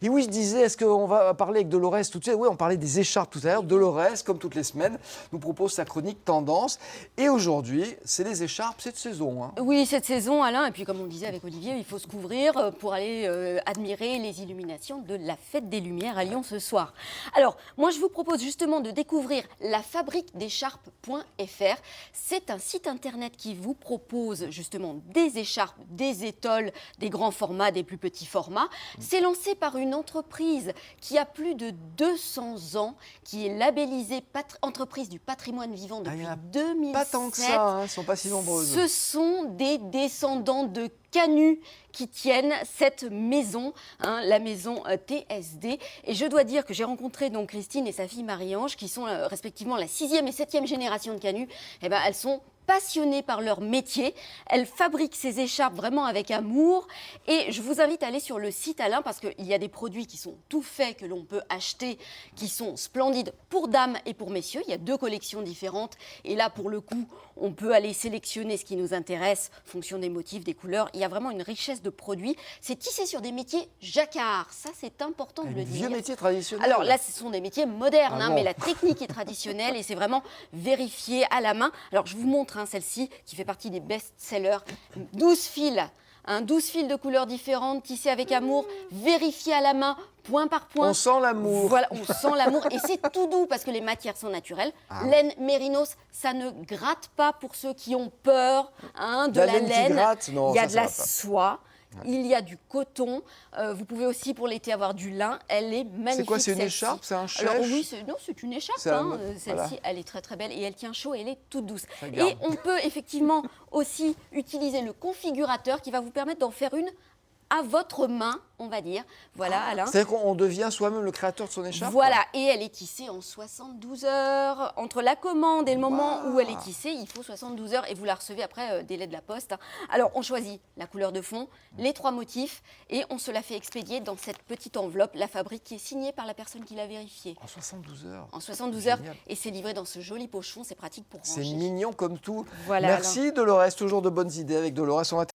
Et oui, je disais, est-ce qu'on va parler avec Dolores tout de suite? Oui, on parlait des écharpes tout à l'heure. Dolores, comme toutes les semaines, nous propose sa chronique Tendance. Et aujourd'hui, c'est les écharpes cette saison, hein. Oui, cette saison, Alain, et puis comme on le disait avec Olivier, il faut se couvrir pour aller admirer les illuminations de la Fête des Lumières à Lyon ce soir. Alors, moi, je vous propose justement de découvrir lafabriquedécharpes.fr. C'est un site internet qui vous propose justement des écharpes, des étoles, des grands formats, des plus petits formats. C'est lancé par une entreprise qui a plus de 200 ans, qui est labellisée entreprise du patrimoine vivant depuis 2007. Pas tant que ça, hein, elles ne sont pas si nombreuses. Ce sont des descendants de Canut qui tiennent cette maison, hein, la maison TSD. Et je dois dire que j'ai rencontré donc Christine et sa fille Marie-Ange, qui sont respectivement la 6e et 7e génération de Canut. Eh ben, elles sont passionnées par leur métier. Elles fabriquent ces écharpes vraiment avec amour. Et je vous invite à aller sur le site, Alain, parce qu'il y a des produits qui sont tout faits, que l'on peut acheter, qui sont splendides pour dames et pour messieurs. Il y a 2 collections différentes. Et là, pour le coup, on peut aller sélectionner ce qui nous intéresse, en fonction des motifs, des couleurs. Il y a vraiment une richesse de produits. C'est tissé sur des métiers jacquard. Ça, c'est important de le dire. Vieux métier traditionnel. Alors là, ce sont des métiers modernes, bon. mais la technique est traditionnelle et c'est vraiment vérifié à la main. Alors, je vous montre celle-ci qui fait partie des best-sellers. 12 fils. 12 fils de couleurs différentes, tissés avec amour, vérifiés à la main, point par point. On sent l'amour. Voilà, on sent l'amour. Et c'est tout doux parce que les matières sont naturelles. Laine mérinos, ça ne gratte pas pour ceux qui ont peur de la laine. Qui gratte, non, il y a ça, de ça la va pas. soie. Il y a du coton. Vous pouvez aussi pour l'été avoir du lin. Elle est magnifique. C'est quoi, c'est une celle-ci. écharpe? C'est un chèche? Alors oui, c'est une écharpe. C'est un- Celle-ci, voilà. elle est très très belle et elle tient chaud et elle est toute douce. Ça garde. Et on peut effectivement aussi utiliser le configurateur qui va vous permettre d'en faire une à votre main, on va dire. Voilà, Alain. C'est-à-dire qu'on devient soi-même le créateur de son écharpe? Voilà, et elle est tissée en 72 heures. Entre la commande et le moment où elle est tissée, il faut 72 heures et vous la recevez après délai de la poste. Alors, on choisit la couleur de fond, les 3 motifs et on se la fait expédier dans cette petite enveloppe, la fabrique qui est signée par la personne qui l'a vérifiée. En 72 heures. En 72 heures Génial. et c'est livré dans ce joli pochon, c'est pratique pour C'est ranger. mignon comme tout. Voilà, Merci Dolores, toujours de bonnes idées avec Dolores. On va